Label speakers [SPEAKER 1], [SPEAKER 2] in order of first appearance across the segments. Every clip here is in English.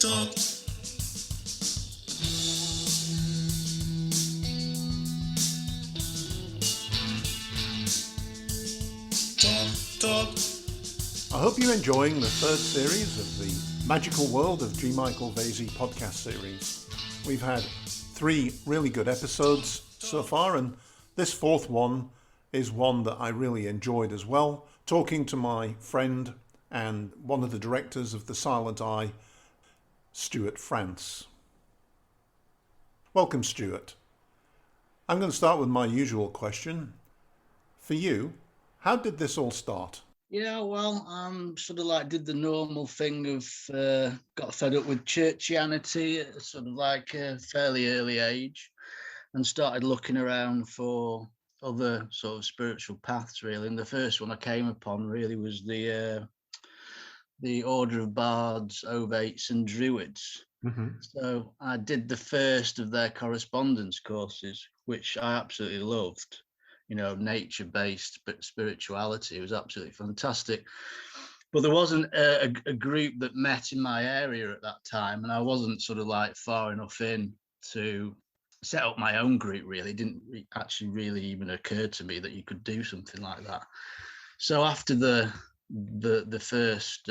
[SPEAKER 1] talk.
[SPEAKER 2] I hope you're enjoying the third series of the Magical World of G. Michael Vasey podcast series. We've had 3 really good episodes so far, and this fourth one is one that I really enjoyed as well, talking to my friend and one of the directors of The Silent Eye, Stuart France. Welcome, Stuart. I'm going to start with my usual question. For you, how did this all start?
[SPEAKER 3] Yeah, well, sort of like did the normal thing of got fed up with churchianity at sort of like a fairly early age and started looking around for other sort of spiritual paths, really. And the first one I came upon really was the Order of Bards, Ovates and Druids. Mm-hmm. So I did the first of their correspondence courses, which I absolutely loved. You know, nature-based spirituality. It was absolutely fantastic. But there wasn't a group that met in my area at that time, and I wasn't sort of like far enough in to set up my own group, really. It didn't actually really even occur to me that you could do something like that. So after the first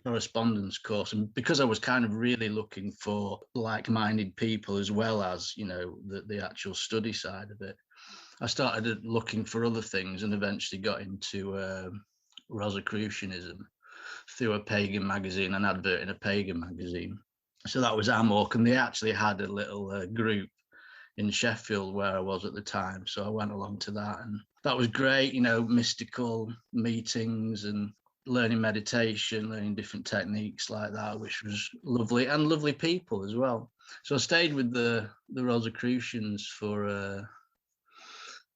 [SPEAKER 3] correspondence course, and because I was kind of really looking for like-minded people as well as, you know, the actual study side of it, I started looking for other things and eventually got into Rosicrucianism through a pagan magazine, an advert in a pagan magazine. So that was Amok, and they actually had a little group in Sheffield where I was at the time. So I went along to that, and that was great, you know, mystical meetings and learning meditation, learning different techniques like that, which was lovely, and lovely people as well. So I stayed with the Rosicrucians for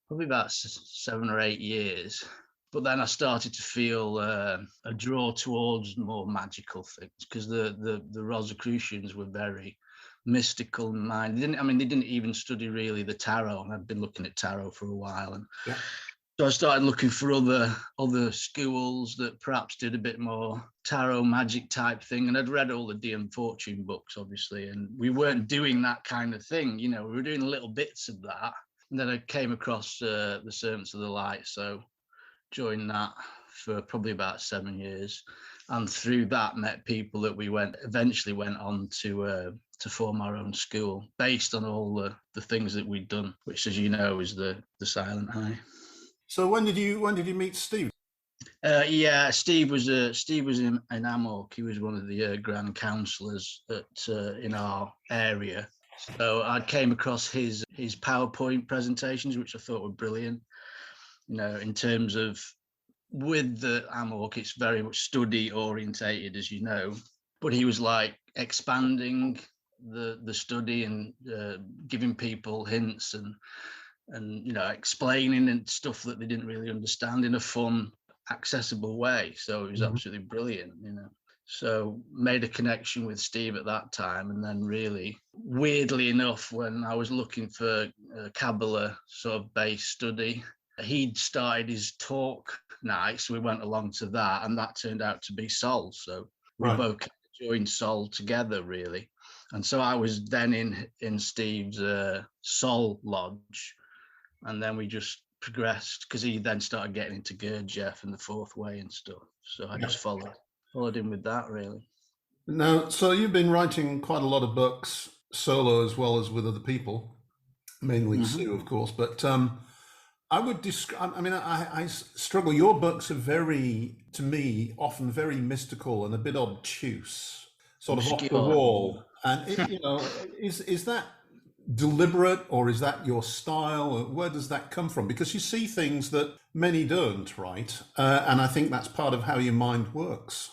[SPEAKER 3] probably about 7 or 8 years. But then I started to feel a draw towards more magical things, because the Rosicrucians were very mystical in mind. They didn't even study really the tarot, and I'd been looking at tarot for a while. And so I started looking for other schools that perhaps did a bit more tarot magic type thing. And I'd read all the DM Fortune books, obviously, and we weren't doing that kind of thing. You know, we were doing little bits of that. And then I came across the Servants of the Light, so joined that for probably about 7 years, and through that met people that we eventually went on to form our own school based on all the things that we'd done, which, as you know, is the Silent Eye.
[SPEAKER 2] So when did you meet Steve?
[SPEAKER 3] Steve was in Amok. He was one of the grand councillors in our area. So I came across his PowerPoint presentations, which I thought were brilliant. You know, in terms of, with the Amok, it's very much study orientated, as you know, but he was like expanding the study and giving people hints and you know, explaining and stuff that they didn't really understand in a fun, accessible way. So it was absolutely brilliant, you know. So made a connection with Steve at that time, and then really, weirdly enough, when I was looking for a Kabbalah sort of based study, he'd started his talk night, so we went along to that, and that turned out to be Sol. So we both joined Sol together, really. And so I was then in Steve's Sol lodge, and then we just progressed, because he then started getting into Gurdjieff and the Fourth Way and stuff. So I just followed him with that, really.
[SPEAKER 2] Now, so you've been writing quite a lot of books solo as well as with other people, mainly Sue, of course. But I would describe, I struggle. Your books are to me, often very mystical and a bit obtuse, sort of off the wall. And, is that deliberate, or is that your style? Where does that come from? Because you see things that many don't, right? And I think that's part of how your mind works.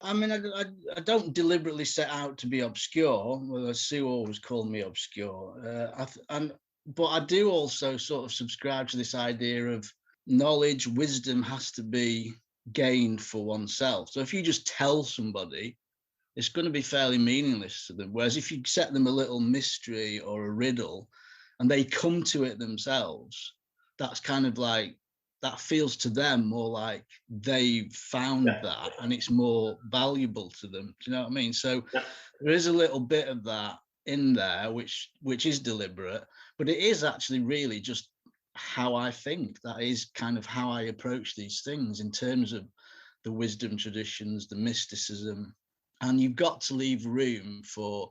[SPEAKER 3] I mean, I don't deliberately set out to be obscure. Well, Sue always called me obscure. But I do also sort of subscribe to this idea of knowledge, wisdom has to be gained for oneself. So if you just tell somebody, it's going to be fairly meaningless to them. Whereas if you set them a little mystery or a riddle and they come to it themselves, that's kind of like, that feels to them more like they've found that and it's more valuable to them. Do you know what I mean? So there is a little bit of that in there, which is deliberate, but it is actually really just how I think. That is kind of how I approach these things in terms of the wisdom traditions, the mysticism, and you've got to leave room for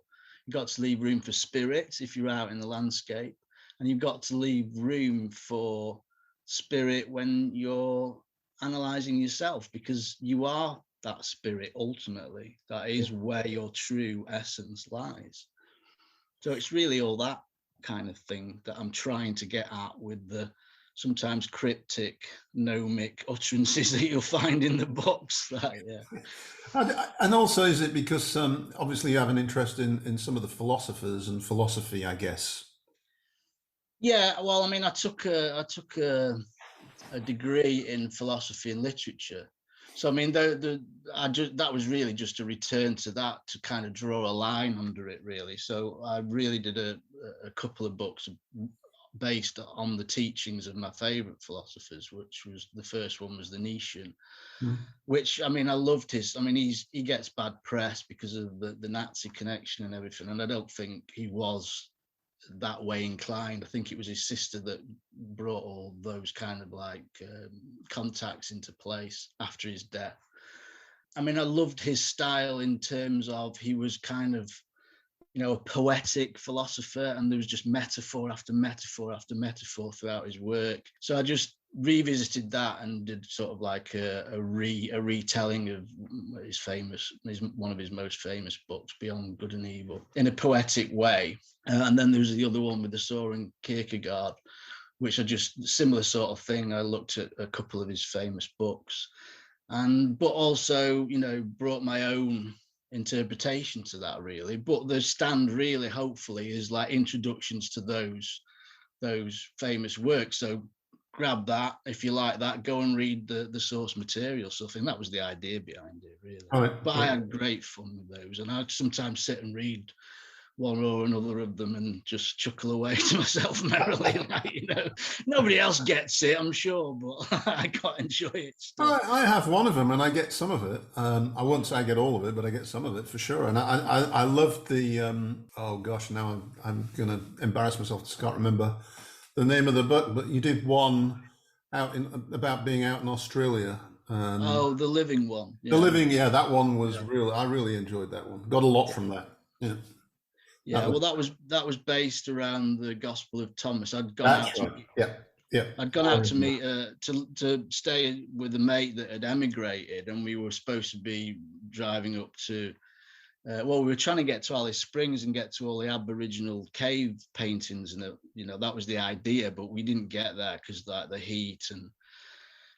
[SPEAKER 3] spirit if you're out in the landscape, and you've got to leave room for spirit when you're analyzing yourself, because you are that spirit ultimately. That is where your true essence lies. So it's really all that kind of thing that I'm trying to get at with the sometimes cryptic, gnomic utterances that you'll find in the books.
[SPEAKER 2] And also, is it because obviously you have an interest in some of the philosophers and philosophy, I guess?
[SPEAKER 3] Yeah, well, I mean, I took a degree in philosophy and literature. So I mean, that was really just a return to that, to kind of draw a line under it, really. So I really did a couple of books based on the teachings of my favorite philosophers, which was, the first one was the Nietzschean, which, I mean, I loved his. I mean, he gets bad press because of the Nazi connection and everything, and I don't think he was that way inclined. I think it was his sister that brought all those kind of like contacts into place after his death. I mean, I loved his style in terms of he was kind of, a poetic philosopher, and there was just metaphor after metaphor after metaphor throughout his work. So I just revisited that and did sort of like a retelling of one of his most famous books, Beyond Good and Evil, in a poetic way. And then there was the other one with the Soren Kierkegaard, which are just similar sort of thing. I looked at a couple of his famous books, but also, brought my own interpretation to that, really. But the stand really, hopefully, is like introductions to those famous works. So grab that if you like that, go and read the source material. So I think that was the idea behind it, really. But I had great fun with those, and I'd sometimes sit and read one or another of them and just chuckle away to myself merrily. Nobody else gets it, I'm sure, but I quite enjoy it still.
[SPEAKER 2] I have one of them, and I get some of it. I won't say I get all of it, but I get some of it for sure. And I loved the oh gosh, now I'm going to embarrass myself. I can't remember the name of the book, but you did one about being out in Australia.
[SPEAKER 3] The Living one.
[SPEAKER 2] The Living, that one was real. I really enjoyed that one. Got a lot from that. Yeah.
[SPEAKER 3] Yeah, well, that was based around the Gospel of Thomas. I'd gone out to meet to stay with a mate that had emigrated, and we were supposed to be driving up to. We were trying to get to Alice Springs and get to all the Aboriginal cave paintings, and that was the idea, but we didn't get there because the heat and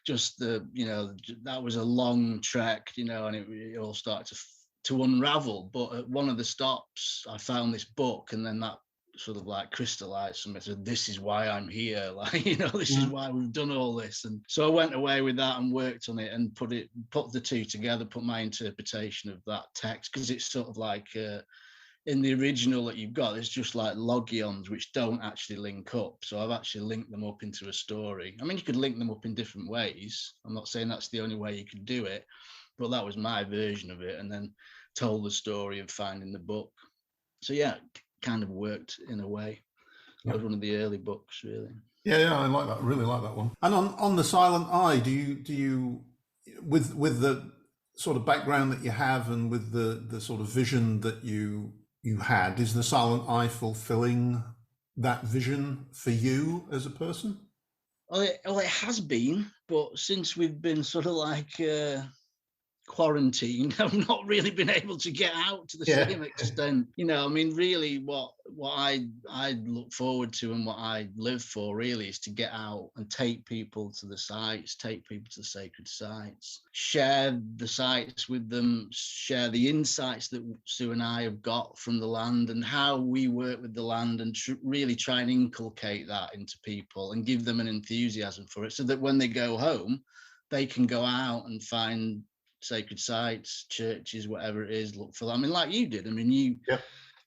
[SPEAKER 3] just that was a long trek, and it all started to unravel. But at one of the stops I found this book, and then that sort of like crystallized something. So this is why I'm here, this is why we've done all this. And so I went away with that and worked on it and put the two together, put my interpretation of that text, because it's sort of like in the original that you've got, there's just like logions which don't actually link up. So I've actually linked them up into a story. I mean, you could link them up in different ways. I'm not saying that's the only way you could do it, but that was my version of it, and then told the story of finding the book. So yeah, it kind of worked in a way. That was one of the early books, really.
[SPEAKER 2] Yeah, I like that. Really like that one. And on the Silent Eye, do you with the sort of background that you have and with the sort of vision that you had, is the Silent Eye fulfilling that vision for you as a person?
[SPEAKER 3] Well, it has been, but since we've been sort of like quarantined, I've not really been able to get out to the same extent. I mean, really what I look forward to and what I live for really is to get out and take people to the sites, take people to the sacred sites, share the sites with them, share the insights that Sue and I have got from the land and how we work with the land, and really try and inculcate that into people and give them an enthusiasm for it, so that when they go home, they can go out and find sacred sites, churches, whatever it is, look for that. I mean, like you did. I mean,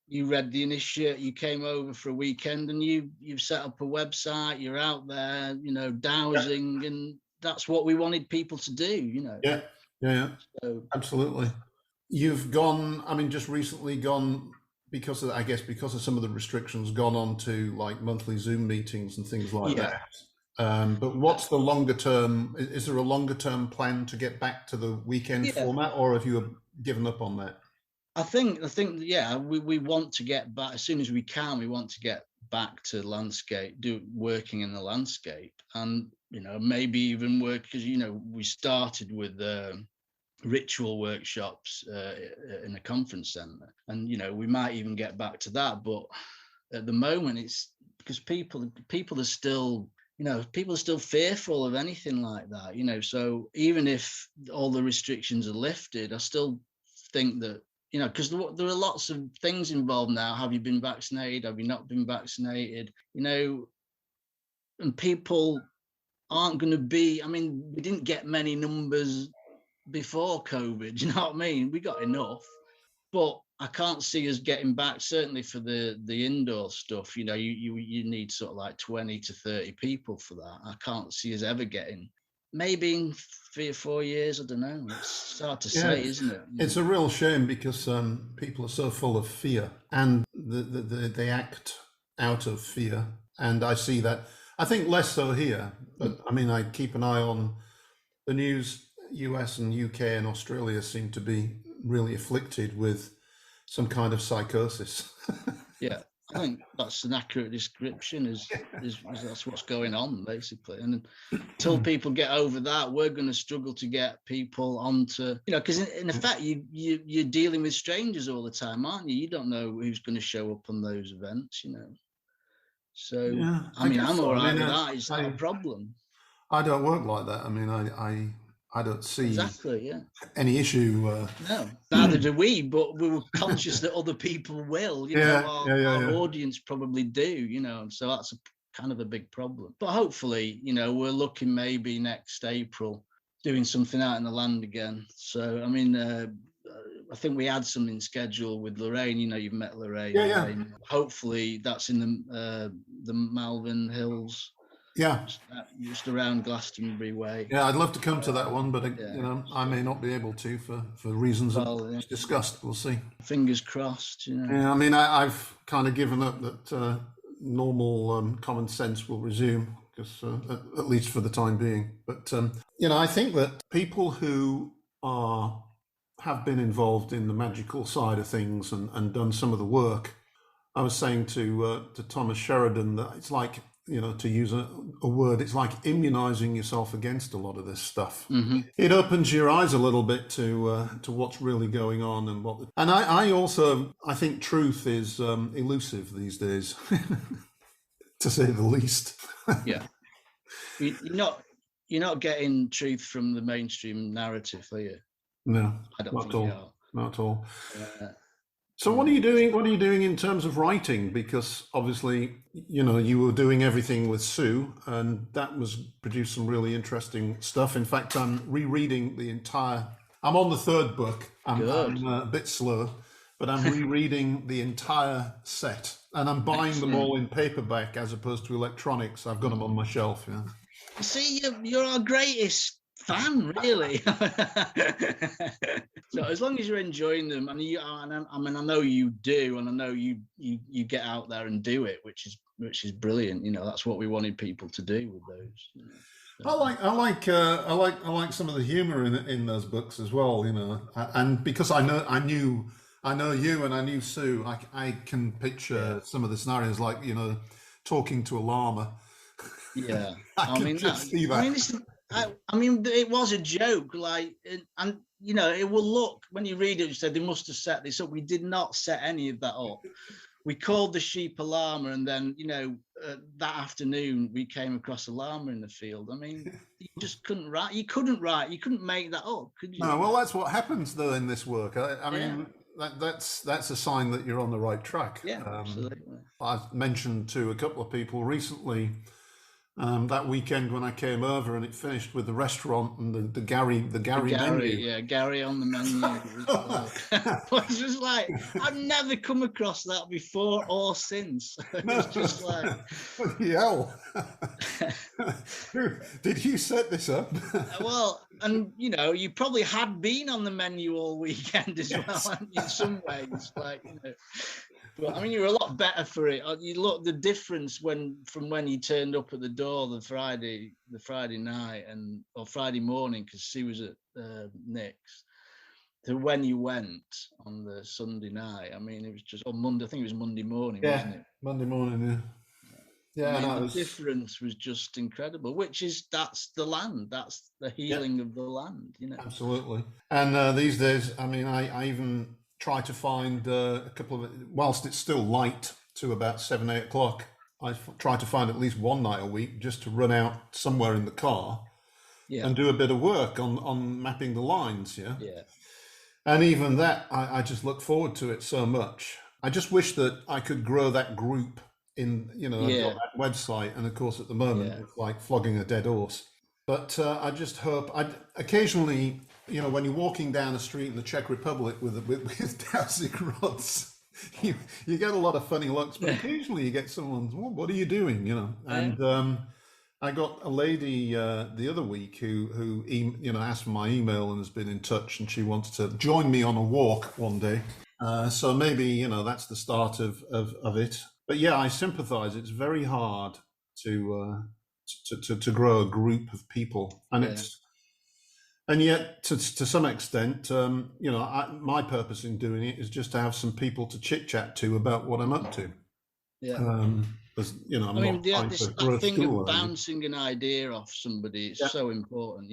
[SPEAKER 3] you read the initiate, you came over for a weekend, and you've set up a website. You're out there, dowsing, and that's what we wanted people to do.
[SPEAKER 2] Yeah,
[SPEAKER 3] So,
[SPEAKER 2] absolutely. You've gone, I mean, just recently gone, because of, I guess, because of some of the restrictions, gone on to like monthly Zoom meetings and things like that. But what's the longer term? Is there a longer term plan to get back to the weekend format, or have you given up on that?
[SPEAKER 3] I think, yeah, we want to get back as soon as we can. We want to get back to landscape, working in the landscape, and maybe even work, because we started with ritual workshops in a conference center, and we might even get back to that. But at the moment, it's because people are still people are still fearful of anything like that. So even if all the restrictions are lifted, I still think that because there are lots of things involved now. Have you been vaccinated? Have you not been vaccinated? And people aren't going to be. I mean, we didn't get many numbers before COVID. You know what I mean? We got enough, but I can't see us getting back. Certainly for the indoor stuff, you need sort of like 20 to 30 people for that. I can't see us ever getting. Maybe in 3 or 4 years, I don't know. It's hard to say, isn't it?
[SPEAKER 2] It's a real shame, because people are so full of fear, and they act out of fear. And I see that. I think less so here, but I mean, I keep an eye on the news. US and UK and Australia seem to be really afflicted with some kind of psychosis.
[SPEAKER 3] Yeah, I think that's an accurate description. Is that's what's going on, basically. And until people get over that, we're going to struggle to get people onto, because in effect, you're dealing with strangers all the time, aren't you? You don't know who's going to show up on those events, So
[SPEAKER 2] Yeah,
[SPEAKER 3] I mean, I'm all right with
[SPEAKER 2] that.
[SPEAKER 3] that. It's not a problem.
[SPEAKER 2] I don't work like that. I mean, I don't see any issue.
[SPEAKER 3] No, neither do we, but we were conscious that other people will. Our audience probably do, and so that's kind of a big problem. But hopefully, we're looking maybe next April doing something out in the land again. So, I mean, I think we had something scheduled with Lorraine. You've met Lorraine.
[SPEAKER 2] Yeah.
[SPEAKER 3] Hopefully, that's in the Malvern Hills.
[SPEAKER 2] Yeah,
[SPEAKER 3] just around Glastonbury Way.
[SPEAKER 2] Yeah, I'd love to come to that one, but I may not be able to for reasons discussed. We'll see.
[SPEAKER 3] Fingers crossed.
[SPEAKER 2] Yeah, I mean, I've kind of given up that normal common sense will resume, because at least for the time being. But I think that people who have been involved in the magical side of things and done some of the work. I was saying to Thomas Sheridan that it's like, to use a word, it's like immunizing yourself against a lot of this stuff. Mm-hmm. It opens your eyes a little bit to what's really going on and I think truth is elusive these days, to say the least.
[SPEAKER 3] Yeah, you're not getting truth from the mainstream narrative, are you?
[SPEAKER 2] No,
[SPEAKER 3] I don't
[SPEAKER 2] not
[SPEAKER 3] think
[SPEAKER 2] at all.
[SPEAKER 3] you are.
[SPEAKER 2] Not at all. So what are you doing? What are you doing in terms of writing? Because obviously, you were doing everything with Sue, and that was produced some really interesting stuff. In fact, I'm rereading the entire. I'm on the third book. I'm a bit slow, but I'm rereading the entire set, and I'm buying them all in paperback as opposed to electronics. I've got them on my shelf. Yeah.
[SPEAKER 3] See, you're our greatest fan, really. So as long as you're enjoying them, and I know you do, and I know you get out there and do it, which is brilliant. That's what we wanted people to do with those.
[SPEAKER 2] So. I like some of the humor in those books as well. And because I know you and I knew Sue, I can picture some of the scenarios, like talking to a llama.
[SPEAKER 3] Yeah,
[SPEAKER 2] I mean, see that.
[SPEAKER 3] I mean, it was a joke, and it will look, when you read it, you said they must have set this up. We did not set any of that up. We called the sheep a llama, and then that afternoon we came across a llama in the field. I mean, you just couldn't write. You couldn't make that up, could you?
[SPEAKER 2] No, well, that's what happens though in this work. I mean, that's a sign that you're on the right track.
[SPEAKER 3] Yeah, absolutely.
[SPEAKER 2] I've mentioned to a couple of people recently that weekend when I came over, and it finished with the restaurant and the Gary menu.
[SPEAKER 3] Yeah, Gary on the menu. It was like, but it's just like, I've never come across that before or since.
[SPEAKER 2] No,
[SPEAKER 3] It's just like,
[SPEAKER 2] bloody hell. Did you set this up?
[SPEAKER 3] well, and you know, you probably had been on the menu all weekend as well, in some ways, like, you know. But I mean, you were a lot better for it. You look the difference from when you turned up at the door the Friday night or Friday morning, because she was at Nick's, to when you went on the Sunday night. I mean, it was just on Monday. I think it was Monday morning, wasn't it?
[SPEAKER 2] Monday morning. Yeah. Yeah,
[SPEAKER 3] I mean,
[SPEAKER 2] no,
[SPEAKER 3] the difference was just incredible. That's the land. That's the healing of the land. You know.
[SPEAKER 2] Absolutely. And these days, I mean, I even try to find a couple of, whilst it's still light to about 7, 8 o'clock, I try to find at least one night a week just to run out somewhere in the car and do a bit of work on mapping the lines. Yeah. And even that, I just look forward to it so much. I just wish that I could grow that group in, I've got that website. And of course, at the moment, it's like flogging a dead horse. But I just hope, occasionally, when you're walking down a street in the Czech Republic with dowsing rods, you get a lot of funny looks, but occasionally you get someone, well, what are you doing, And I got a lady the other week who asked for my email and has been in touch, and she wants to join me on a walk one day. So maybe, that's the start of it. But yeah, I sympathize. It's very hard to grow a group of people, and yet to some extent, my purpose in doing it is just to have some people to chit chat to about what I'm up to.
[SPEAKER 3] That thing of bouncing an idea off somebody is so important.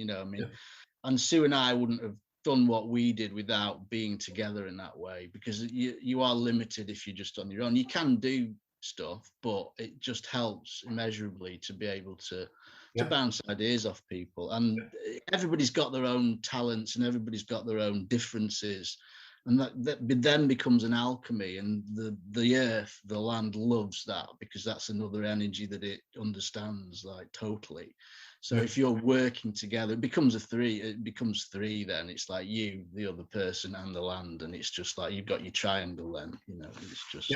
[SPEAKER 3] And Sue and I wouldn't have done what we did without being together in that way, because you are limited if you're just on your own. You can do stuff, but it just helps immeasurably to be able to bounce ideas off people. And everybody's got their own talents and everybody's got their own differences, and that then becomes an alchemy. And the earth, the land, loves that, because that's another energy that it understands, like, totally. So if you're working together, it becomes three. Then it's like you, the other person, and the land, and it's just like you've got your triangle. Then it's just.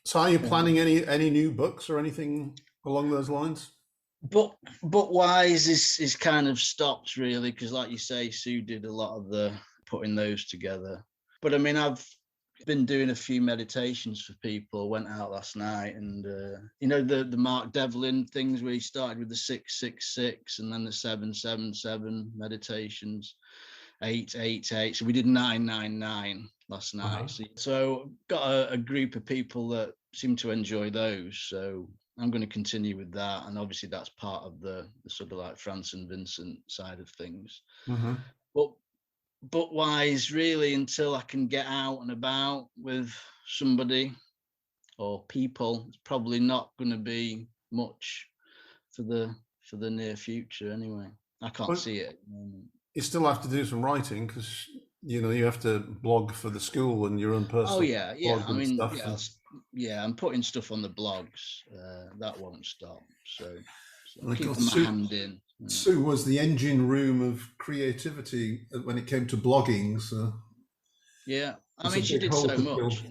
[SPEAKER 2] So, are you planning any new books or anything along those lines?
[SPEAKER 3] Book wise is kind of stopped, really, because, like you say, Sue did a lot of the putting those together. But I mean, I've been doing a few meditations for people. Went out last night, and the Mark Devlin things, where he started with the 666 and then the 777 meditations, 888. So we did 999 last night. So got a group of people that seem to enjoy those. So I'm going to continue with that, and obviously that's part of the sort of like France and Vincent side of things. But book-wise, really, until I can get out and about with somebody or people, it's probably not going to be much for the near future. Anyway, I can't see it.
[SPEAKER 2] You still have to do some writing, because you have to blog for the school and your own personal.
[SPEAKER 3] Oh yeah. I mean, I'm putting stuff on the blogs. That won't stop. So keeping my hand in.
[SPEAKER 2] Sue was the engine room of creativity when it came to blogging. So
[SPEAKER 3] I mean, she did so much.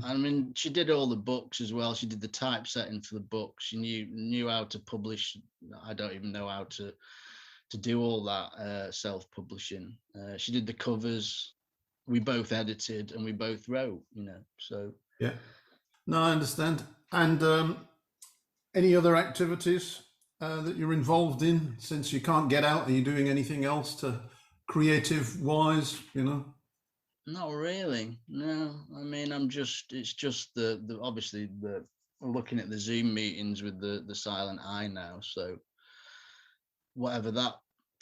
[SPEAKER 3] I mean, she did all the books as well. She did the typesetting for the books. She knew how to publish. I don't even know how to do all that self-publishing. She did the covers. We both edited and we both wrote. So
[SPEAKER 2] no, I understand. And any other activities that you're involved in, since you can't get out? Are you doing anything else to creative wise?
[SPEAKER 3] Not really. No, I mean, it's just the obviously we're looking at the Zoom meetings with the silent I now. So whatever that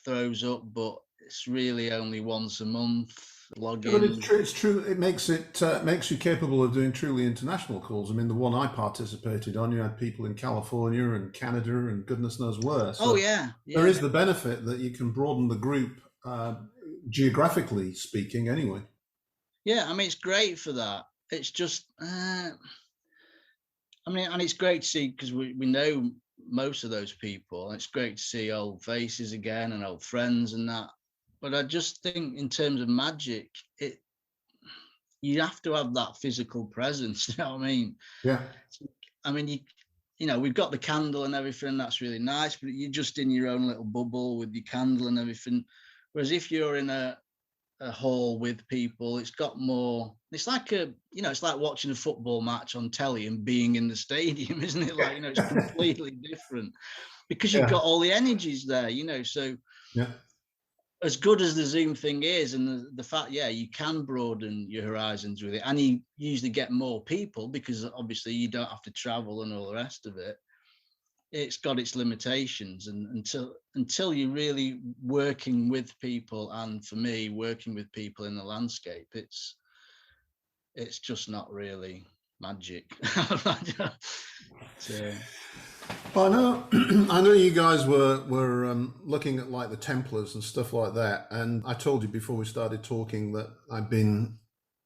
[SPEAKER 3] throws up, but it's really only once a month. Login.
[SPEAKER 2] But it's true. It makes you capable of doing truly international calls. I mean, the one I participated on, you had people in California and Canada and goodness knows where. So there is the benefit that you can broaden the group, geographically speaking, anyway.
[SPEAKER 3] Yeah, I mean, it's great for that. It's just, I mean, and it's great to see, because we know most of those people. And it's great to see old faces again and old friends and that. But I just think in terms of magic, you have to have that physical presence. You know what I mean?
[SPEAKER 2] Yeah.
[SPEAKER 3] I mean, you know, we've got the candle and everything. That's really nice, but you're just in your own little bubble with your candle and everything. Whereas if you're in a hall with people, it's got more. It's like it's like watching a football match on telly and being in the stadium, isn't it? Like, it's completely different because you've got all the energies there. So
[SPEAKER 2] yeah.
[SPEAKER 3] As good as the Zoom thing is, and the fact, you can broaden your horizons with it, and you usually get more people because obviously you don't have to travel and all the rest of it. It's got its limitations, and until you're really working with people, and for me, working with people in the landscape, it's just not really magic. So.
[SPEAKER 2] Well, I know you guys were looking at like the Templars and stuff like that, and I told you before we started talking that I've been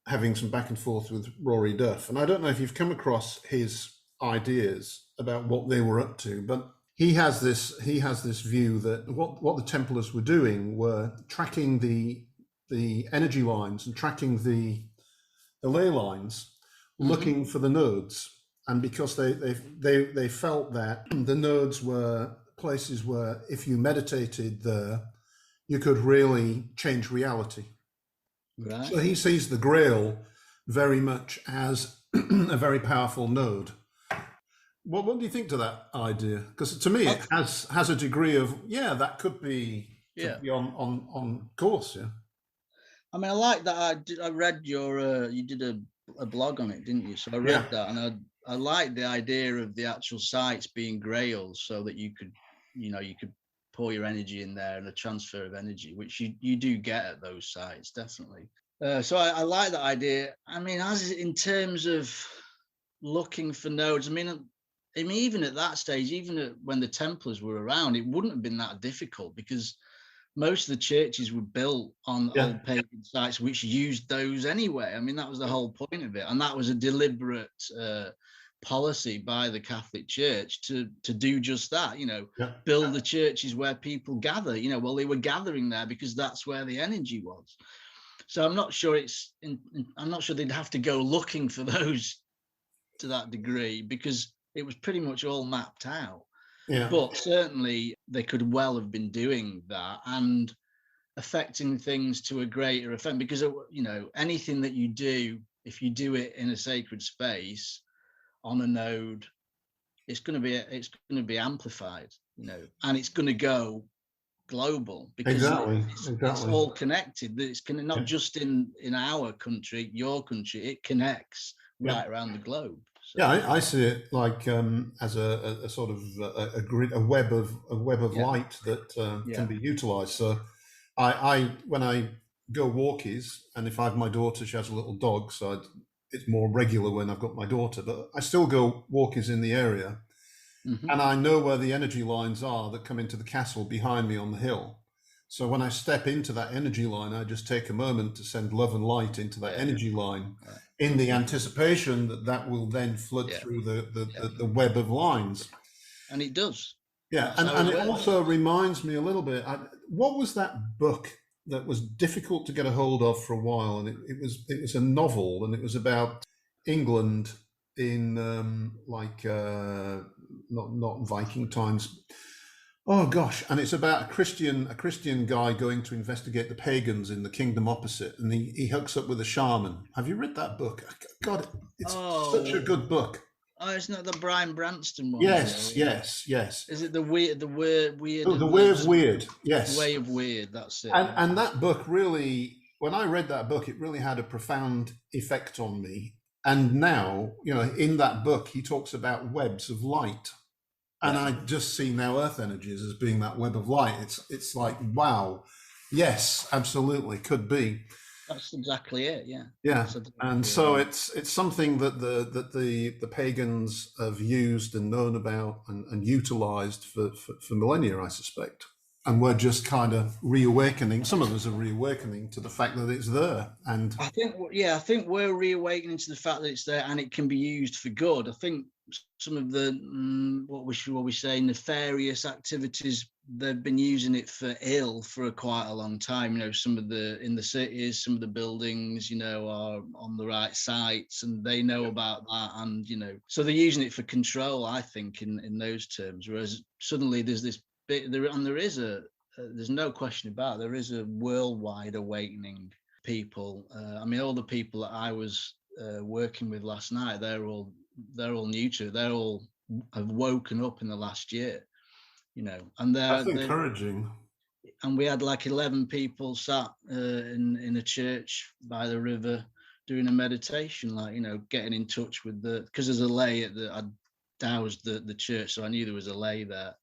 [SPEAKER 2] having some back and forth with Rory Duff, and I don't know if you've come across his ideas about what they were up to, but he has this view that what the Templars were doing were tracking the energy lines and tracking the ley lines, looking for the nodes. And because they felt that the nodes were places where if you meditated there, you could really change reality. Right. So he sees the Grail very much as a very powerful node. What do you think to that idea? Because to me, it has a degree of that could be on course. Yeah.
[SPEAKER 3] I mean, I like that. I read your you did a blog on it, didn't you? So I read that, and I like the idea of the actual sites being grails, so that you could pour your energy in there and a transfer of energy, which you do get at those sites, definitely. So I like that idea. I mean, as in terms of looking for nodes, I mean, even at that stage, even when the Templars were around, it wouldn't have been that difficult because most of the churches were built on old pagan sites which used those anyway. I mean, that was the whole point of it, and that was a deliberate policy by the Catholic Church to do just that. Build the churches where people gather. Well, they were gathering there because that's where the energy was. So I'm not sure I'm not sure they'd have to go looking for those to that degree because it was pretty much all mapped out. Yeah. But certainly they could well have been doing that and affecting things to a greater effect, because anything that you do, if you do it in a sacred space on a node, it's going to be amplified, and it's going to go global because it's all connected. It's not just in our country, your country. It connects right around the globe. So.
[SPEAKER 2] Yeah, I see it like as a sort of a grid, a web of light that can be utilised. So, I when I go walkies, and if I have my daughter, she has a little dog, so it's more regular when I've got my daughter. But I still go walkies in the area, and I know where the energy lines are that come into the castle behind me on the hill. So when I step into that energy line, I just take a moment to send love and light into that energy line, in the anticipation that will then flood through the web of lines.
[SPEAKER 3] And it does.
[SPEAKER 2] Yeah, and it also reminds me a little bit, what was that book that was difficult to get a hold of for a while? And it was a novel, and it was about England in not Viking times. Oh gosh! And it's about a Christian guy going to investigate the pagans in the kingdom opposite, and he hooks up with a shaman. Have you read that book? God, it's such a good book.
[SPEAKER 3] Oh, it's not the Brian Branston one.
[SPEAKER 2] Yes.
[SPEAKER 3] Is it the weird?
[SPEAKER 2] Oh, the Way of Weird. Yes.
[SPEAKER 3] Way of Weird. That's it.
[SPEAKER 2] And that book really, when I read that book, it really had a profound effect on me. And now, in that book, he talks about webs of light. And I just see now Earth energies as being that web of light. It's like, wow, yes, absolutely, could be.
[SPEAKER 3] That's exactly it. Yeah.
[SPEAKER 2] Yeah, and so it's something that the pagans have used and known about and utilized for millennia, I suspect. And we're just kind of reawakening. Some of us are reawakening to the fact that it's there. And
[SPEAKER 3] I think we're reawakening to the fact that it's there and it can be used for good. I think some of the what we say nefarious activities, they've been using it for ill for quite a long time. You know, some of the in the cities, some of the buildings, you know, are on the right sites, and they know about that, and you know, so they're using it for control, I think, in those terms. Whereas suddenly there's this bit there, and there is there's no question about it, there is a worldwide awakening. People, I mean, all the people that I was working with last night, they're all new to it. They're all have woken up in the last year, you know, and
[SPEAKER 2] That's encouraging.
[SPEAKER 3] And we had like 11 people sat in a church by the river doing a meditation, like, you know, getting in touch with because there's a lay I'd doused the church, so I knew there was a lay there.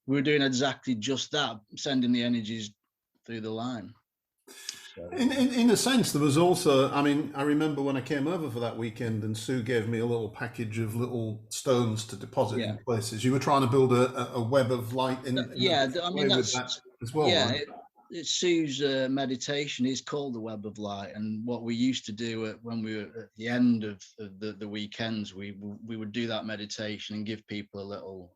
[SPEAKER 3] We were doing exactly just that, sending the energies through the line. So.
[SPEAKER 2] In a sense, there was also, I mean, I remember when I came over for that weekend and Sue gave me a little package of little stones to deposit in places. You were trying to build a web of light in
[SPEAKER 3] I mean, that's
[SPEAKER 2] that as well.
[SPEAKER 3] Yeah,
[SPEAKER 2] right?
[SPEAKER 3] it's Sue's meditation is called the Web of Light, and what we used to do when we were at the end of the weekends, we would do that meditation and give people a little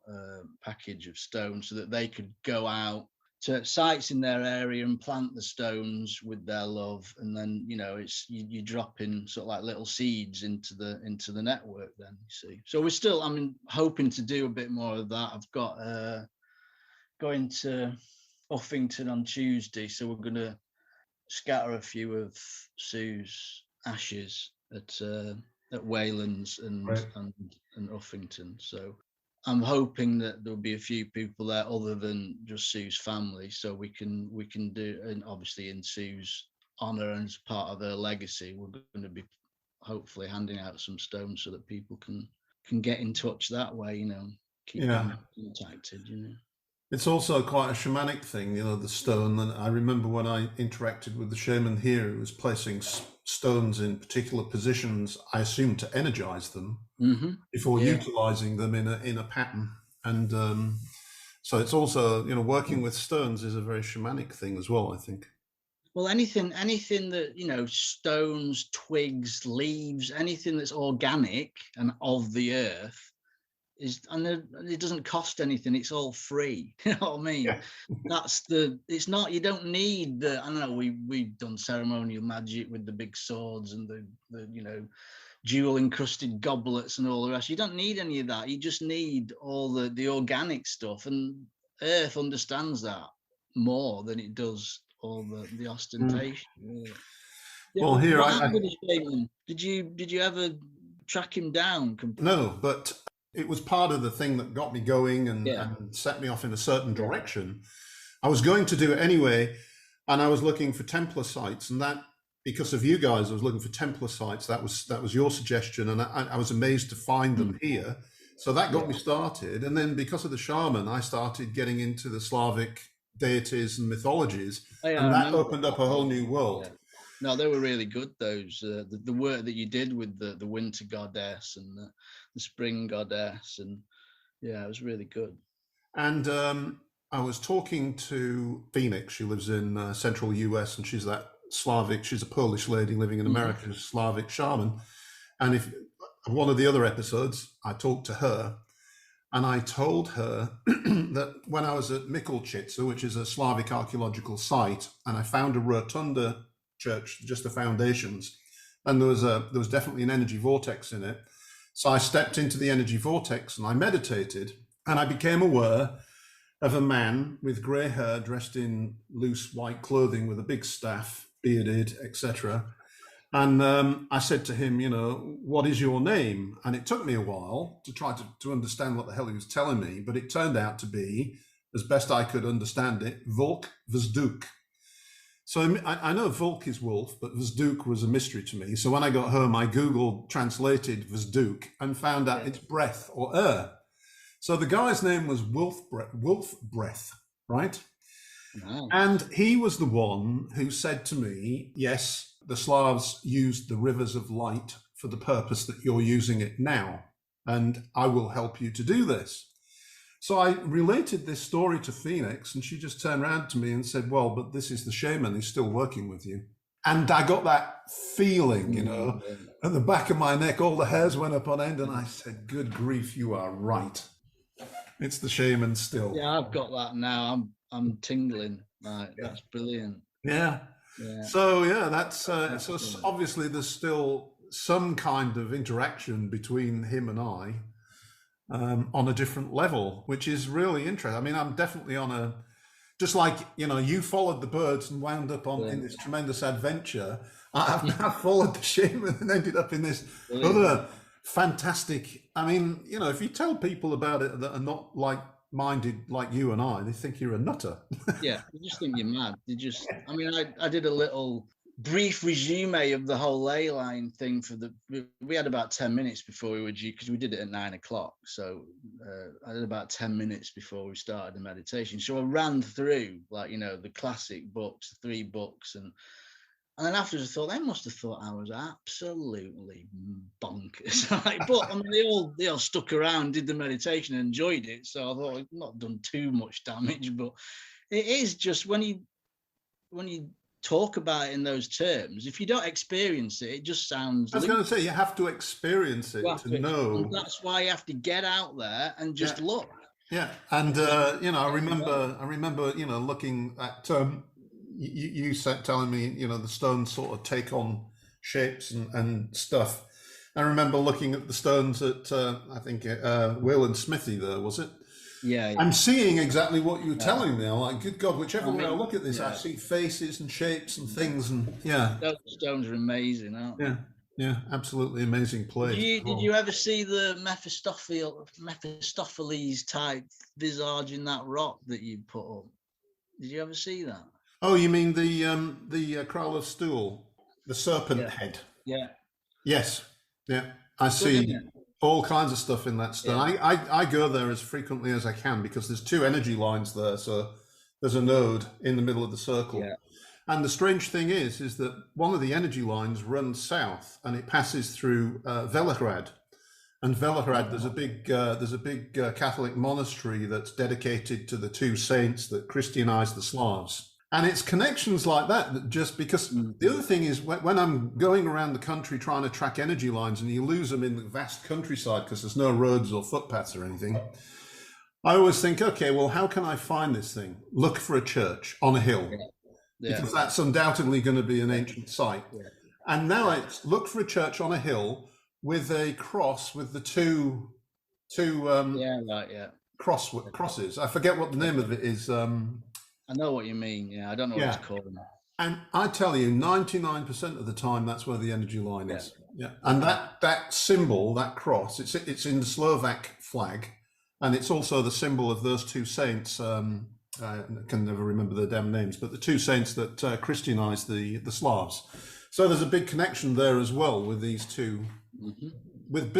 [SPEAKER 3] package of stones so that they could go out to sites in their area and plant the stones with their love, and then, you know, it's you drop in sort of like little seeds into the network. Then you see, so we're still, I mean, hoping to do a bit more of that. I've got going to Uffington on Tuesday, so we're going to scatter a few of Sue's ashes at Waylands and Uffington. So I'm hoping that there'll be a few people there other than just Sue's family, so we can do, and obviously in Sue's honor and as part of her legacy, we're going to be hopefully handing out some stones so that people can get in touch that way, you know, keep them contacted, you know.
[SPEAKER 2] It's also quite a shamanic thing, you know, the stone. And I remember when I interacted with the shaman here, who was placing stones in particular positions, I assume to energize them before utilizing them in a pattern. And so it's also, you know, working with stones is a very shamanic thing as well, I think.
[SPEAKER 3] Well, anything that, you know, stones, twigs, leaves, anything that's organic and of the earth, and it doesn't cost anything. It's all free. You know what I mean? Yeah. It's not, you don't need I don't know, we've done ceremonial magic with the big swords and the you know, jewel encrusted goblets and all the rest. You don't need any of that. You just need all the organic stuff, and earth understands that more than it does all the ostentation. Yeah.
[SPEAKER 2] Well, here
[SPEAKER 3] did you ever track him down completely?
[SPEAKER 2] No, but it was part of the thing that got me going and set me off in a certain direction. I was going to do it anyway, and I was looking for Templar sites, and that, because of you guys, I was looking for Templar sites. That was your suggestion, and I was amazed to find them here. So that got me started, and then because of the shaman, I started getting into the Slavic deities and mythologies, and that opened up a whole new world.
[SPEAKER 3] Yeah. No, they were really good, those. The work that you did with the winter goddess and the spring goddess, and yeah, it was really good.
[SPEAKER 2] And I was talking to Phoenix. She lives in central US, and she's that Slavic. She's a Polish lady living in America, a Slavic shaman. And if one of the other episodes, I talked to her, and I told her that when I was at Mikulčice, which is a Slavic archaeological site, and I found a rotunda church, just the foundations, and there was definitely an energy vortex in it. So I stepped into the energy vortex and I meditated, and I became aware of a man with grey hair, dressed in loose white clothing with a big staff, bearded, etc. And I said to him, you know, what is your name? And it took me a while to try to understand what the hell he was telling me, but it turned out to be, as best I could understand it, Volk Vzduk. So I know Volk is wolf, but Vzduk was a mystery to me. So when I got home, I Googled, translated Vzduk, and found out it's breath or air. So the guy's name was Wolf Breath, right? Wow. And he was the one who said to me, yes, the Slavs used the rivers of light for the purpose that you're using it now, and I will help you to do this. So I related this story to Phoenix, and she just turned around to me and said, well, but this is the shaman who's still working with you. And I got that feeling, at the back of my neck, all the hairs went up on end, and I said, "Good grief, you are right. It's the shaman still."
[SPEAKER 3] Yeah, I've got that now. I'm tingling. Like,
[SPEAKER 2] Yeah.
[SPEAKER 3] that's brilliant.
[SPEAKER 2] Yeah.
[SPEAKER 3] Yeah.
[SPEAKER 2] So yeah, that's so
[SPEAKER 3] Excellent.
[SPEAKER 2] obviously there's still some kind of interaction between him and I on a different level, which is really interesting. I mean, I'm definitely on a just like you followed the birds and wound up on
[SPEAKER 3] Yeah.
[SPEAKER 2] in this tremendous adventure. I've now followed the shaman and ended up in this
[SPEAKER 3] Brilliant.
[SPEAKER 2] other fantastic. I mean, if you tell people about it that are not like-minded like you and I, they think you're a nutter.
[SPEAKER 3] Yeah, you just think you're mad. I mean, I did a little brief resume of the whole ley line thing we had about 10 minutes before we were due, because we did it at 9 o'clock. So I did about 10 minutes before we started the meditation. So I ran through the classic books, the 3 books, and then afterwards I thought they must have thought I was absolutely bonkers. But I mean, they all stuck around, did the meditation, and enjoyed it. So I thought I've not done too much damage, but it is just when you talk about it in those terms, if you don't experience it, it just sounds.
[SPEAKER 2] I was going to say you have to experience it to know.
[SPEAKER 3] And that's why you have to get out there and just look.
[SPEAKER 2] Yeah, and I remember looking at you telling me the stones sort of take on shapes and stuff. I remember looking at the stones at I think Will and Smithy. There was it.
[SPEAKER 3] Yeah.
[SPEAKER 2] I'm seeing exactly what you're telling me. I'm like, good God, whichever way I look at this, I see faces and shapes and things, and
[SPEAKER 3] those stones are amazing, aren't they?
[SPEAKER 2] Yeah, absolutely amazing place.
[SPEAKER 3] Did you ever see the Mephistopheles type visage in that rock that you put up? Did you ever see that?
[SPEAKER 2] Oh, you mean the crowl of stool, the serpent head?
[SPEAKER 3] Yeah.
[SPEAKER 2] Yes. Yeah. I see all kinds of stuff in that stone. Yeah. I go there as frequently as I can because there's 2 energy lines there. So there's a node in the middle of the circle. Yeah. And the strange thing is that one of the energy lines runs south and it passes through Velehrad. And Velehrad, there's a big Catholic monastery that's dedicated to the 2 saints that Christianized the Slavs. And it's connections like that just because the other thing is when I'm going around the country trying to track energy lines and you lose them in the vast countryside because there's no roads or footpaths or anything, I always think, okay, well, how can I find this thing? Look for a church on a hill. Yeah. Because that's undoubtedly going to be an ancient site. Yeah. And now it's look for a church on a hill with a cross with the two crosses. I forget what the name of it is.
[SPEAKER 3] I know what you mean. Yeah, I don't know what it's called.
[SPEAKER 2] And I tell you, 99% of the time, that's where the energy line is. Yeah. And that symbol, that cross, it's in the Slovak flag, and it's also the symbol of those 2 saints. I can never remember their damn names, but the 2 saints that Christianized the Slavs. So there's a big connection there as well with these 2, with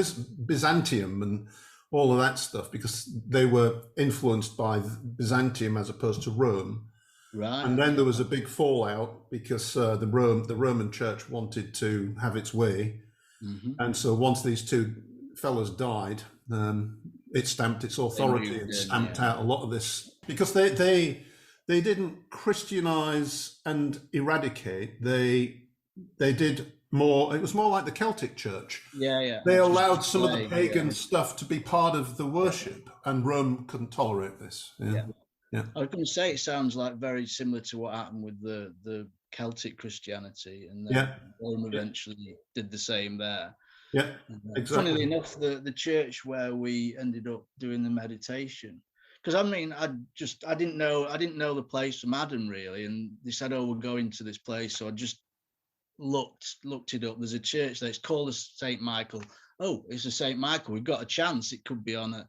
[SPEAKER 2] Byzantium and all of that stuff, because they were influenced by Byzantium as opposed to Rome. Right. And then there was a big fallout because the Roman Church wanted to have its way. And so once these 2 fellows died, it stamped its authority and stamped out a lot of this, because they didn't Christianize and eradicate. They did more. It was more like the Celtic Church. Yeah. They allowed some of the pagan stuff to be part of the worship, and Rome couldn't tolerate this. Yeah.
[SPEAKER 3] I was going to say, it sounds like very similar to what happened with the Celtic Christianity, and then Rome eventually did the same there.
[SPEAKER 2] Yeah, exactly.
[SPEAKER 3] Funnily enough, the church where we ended up doing the meditation, because I mean, I didn't know the place from Adam really, and they said, "Oh, we're going to this place," so I just looked it up. There's a church there. It's called the St. Michael. Oh, it's a St. Michael. We've got a chance. It could be on it.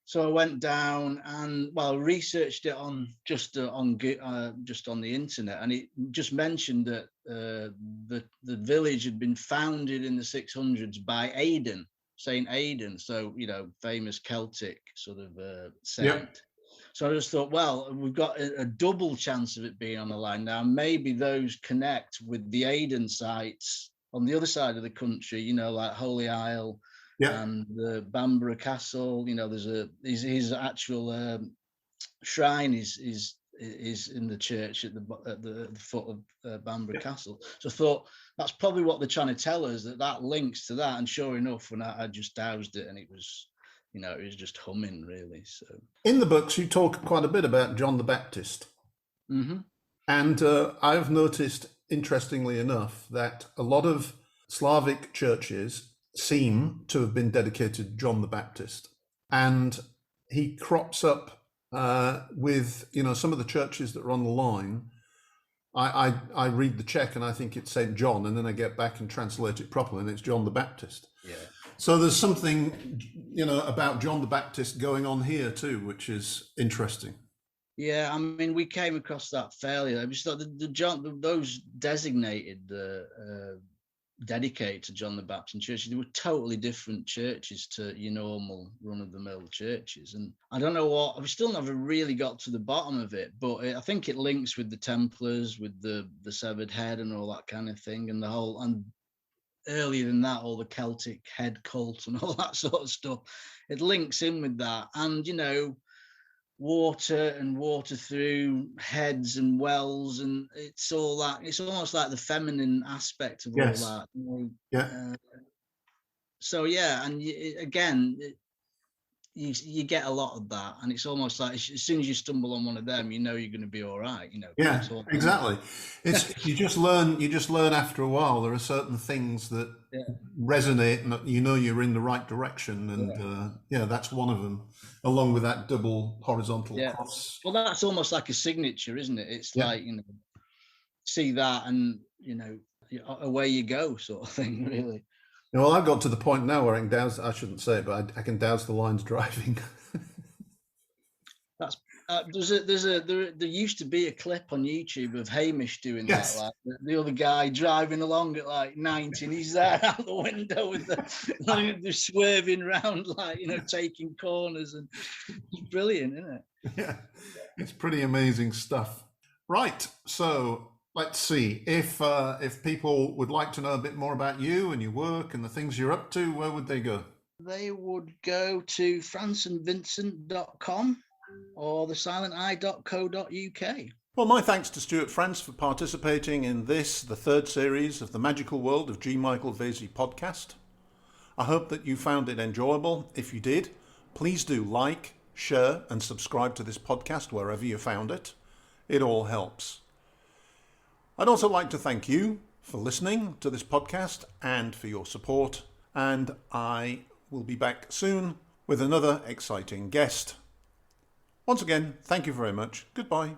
[SPEAKER 3] So I went down and researched it on the internet, and it just mentioned that the village had been founded in the 600s by Aidan, Saint Aidan. So famous Celtic sort of saint. Yep. So I just thought, well, we've got a double chance of it being on the line now. Maybe those connect with the Aidan sites on the other side of the country, like Holy Isle and the Bamborough Castle. There's his actual shrine is is in the church at the foot of Bamburgh Castle. So I thought that's probably what they're trying to tell us, that links to that. And sure enough, when I just doused it, and it was, it was just humming, really. So
[SPEAKER 2] in the books, you talk quite a bit about John the Baptist.
[SPEAKER 3] Mm-hmm.
[SPEAKER 2] And I've noticed, interestingly enough, that a lot of Slavic churches seem to have been dedicated to John the Baptist. And he crops up with, some of the churches that are on the line. I read the check and I think it's St. John, and then I get back and translate it properly, and it's John the Baptist.
[SPEAKER 3] Yeah.
[SPEAKER 2] So there's something, about John the Baptist going on here too, which is interesting.
[SPEAKER 3] Yeah, I mean, we came across that fairly. I just thought those designated, dedicated to John the Baptist churches, they were totally different churches to your normal run-of-the-mill churches. And I don't know what, we still never really got to the bottom of it, but I think it links with the Templars, with the severed head and all that kind of thing, and and earlier than that, all the Celtic head cult and all that sort of stuff. It links in with that, and water through heads and wells, and it's all that. It's almost like the feminine aspect of
[SPEAKER 2] Yes.
[SPEAKER 3] all that.
[SPEAKER 2] Yeah.
[SPEAKER 3] So yeah, and you get a lot of that, and it's almost like as soon as you stumble on one of them, you're going to be all right.
[SPEAKER 2] Yeah, exactly. It's you just learn after a while. There are certain things that resonate, and you're in the right direction, and that's one of them. Along with that double horizontal cross.
[SPEAKER 3] Well, that's almost like a signature, isn't it? It's like see that, and away you go, sort of thing, really.
[SPEAKER 2] Well, I've got to the point now where I can douse. I shouldn't say it, but I can douse the lines driving.
[SPEAKER 3] That's there used to be a clip on YouTube of Hamish doing that, like the other guy driving along at like 90, and he's there out the window with the swerving round, like taking corners, and it's brilliant, isn't it?
[SPEAKER 2] Yeah, it's pretty amazing stuff. Right, so let's see if people would like to know a bit more about you and your work and the things you're up to. Where would they go?
[SPEAKER 3] They would go to franceandvincent.com or thesilenteye.co.uk.
[SPEAKER 2] Well, my thanks to Stuart France for participating in this, the third series of the Magical World of G. Michael Vasey podcast. I hope that you found it enjoyable. If you did, please do like, share and subscribe to this podcast wherever you found it. It all helps. I'd also like to thank you for listening to this podcast and for your support. And I will be back soon with another exciting guest. Once again, thank you very much. Goodbye.